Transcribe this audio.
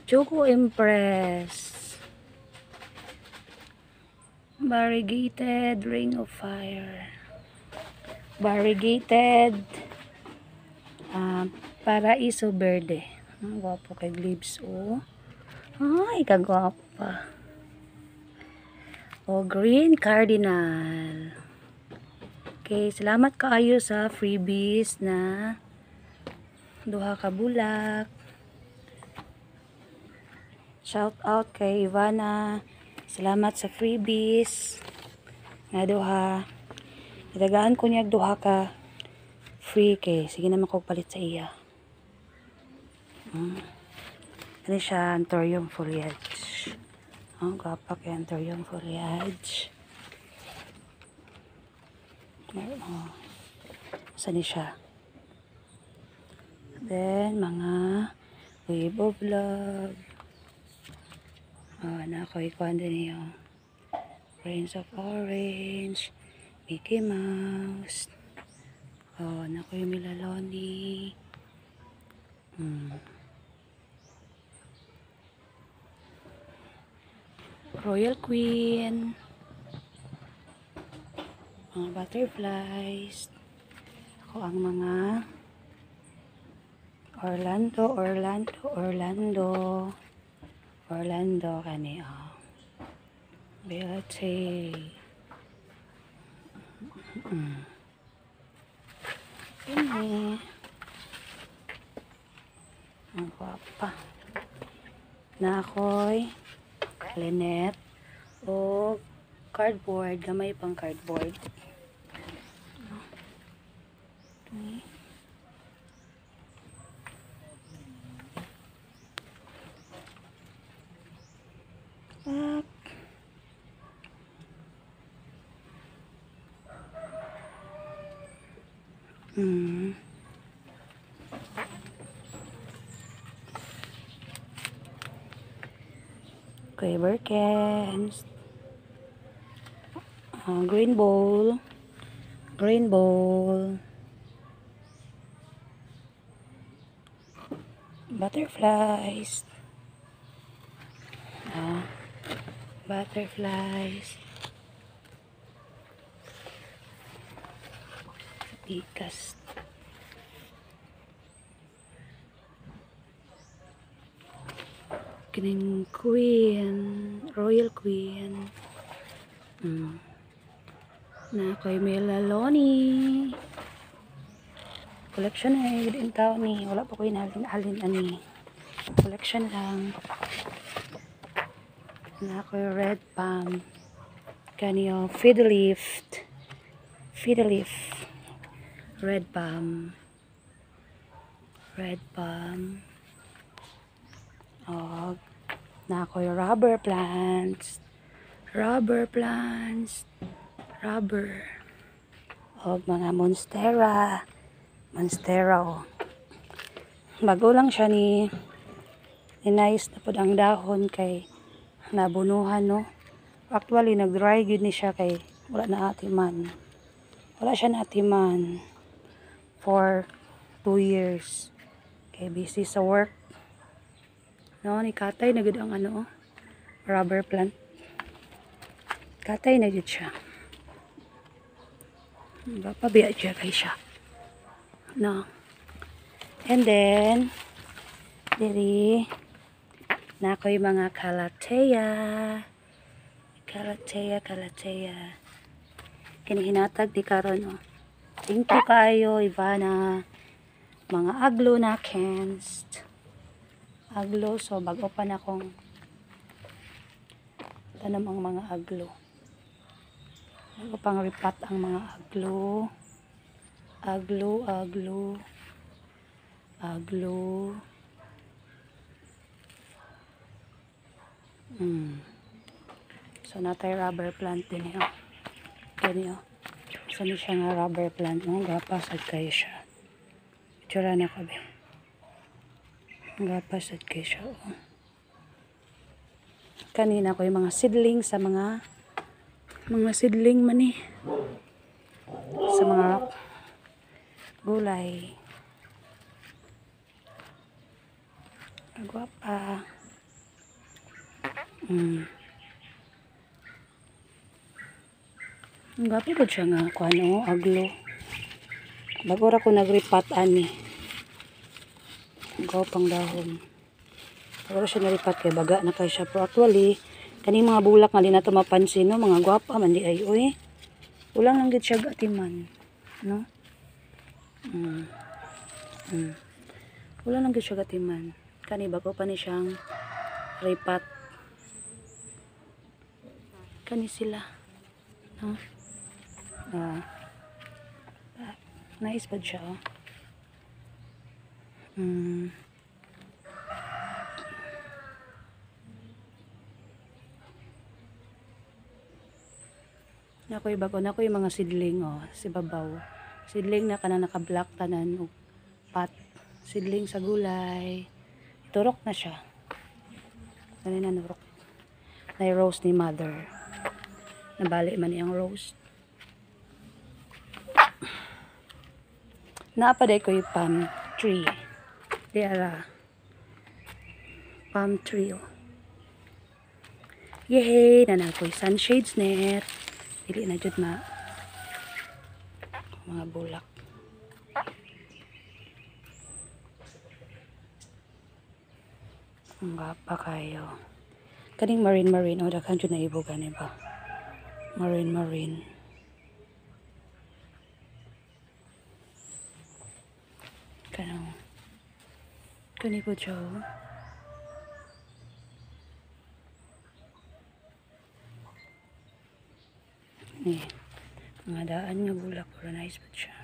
Choco Empress. Variegated Ring of Fire. Variegated Paraiso Verde. Ang gwapo kay leaves, oh. Ay, kagwapo pa. O, Green Cardinal. Okay, salamat kaayo sa freebies na duha ka bulak. Shout out kay Ivana. Salamat sa freebies na duha. Nadagaan ko niya duha ka free kay sige naman ko palit sa iya. Ano siya, Anthurium foliage. Ang gapa kay Anthurium foliage. Saan siya? Then, mga wave of love. Nakoy ko din niyo. Prince of Orange. Mickey Mouse. Nakoy Milaloni. Royal Queen. Mga butterflies. Ako ang mga Orlando kani Beate. Ini ang guwapa na ako'y Lynette o cardboard, gamay pang cardboard. Okay, Birkens. Green bowl. Butterflies. Butterflies. Ikas. Kining Queen. Royal Queen. Na ko'y Milaloni. Collection na din tao ni. Wala pa ko'y nalin ani. Collection lang. Na ko'y red palm. Kanyo fiddleaf. Red palm. Na ko'y rubber plants. Mga monstera. Bago lang siya ni nice na po ang dahon kay nabunuhan, no. Actually nag-dry good ni siya kay wala siya naatiman for 2 years kay busy sa work, no. Ni katay na gud ang rubber plant, katay na gud siya. Pabiya siya kay siya, no. And then diri na ko'y mga calathea. Kinihinatag di karon, oh. Thank you kayo, Ivana. Mga aglo na cans. So bago pa na akong tanam ang mga aglo. Bago pang ripat ang mga aglo. So natay rubber plant din yun. Ganyan. So ni siya nga rubber plant. Gapasad kayo siya. Itsura na ka ba? Gapasad kayo siya. Kanina ko yung mga seedling sa mga seedling man eh. Sa mga gulay. Agwapa. Mm. Ang gapi ko siya nga, kung ano, aglo. Bago ra ko nagripat ani. Gaw pang dahon. Bago ra siya naripat kay baga na kay siya. Pero actually, kaning mga bulak nga di na ito mapansin, no? Mga gwapa man di ay, uy. Ulang lang gid siya gatiman. No? Ulang lang gid siya gatiman. Kani bago pa ni siyang ripat. Kani sila. No? Nice ba siya, oh? Nakoy bago na koy mga sidling, oh, si babaw. Sidling na kanang naka-black tanan og pat. Sidling sa gulay. Turok na siya. Kanina nurok. Na roast ni mother. Nabali man iyang roast. Naapaday ko yung palm tree. Diara. Palm tree, oh. Yay! Nanal ko yung sunshades net. Dili na jud mga bulak. Ang gapa kayo. Kaning marine. O, daghan jud na ibo gani ba? Marine. Kani po siya, oh. Mga daan nga bulak. Pero nice po siya.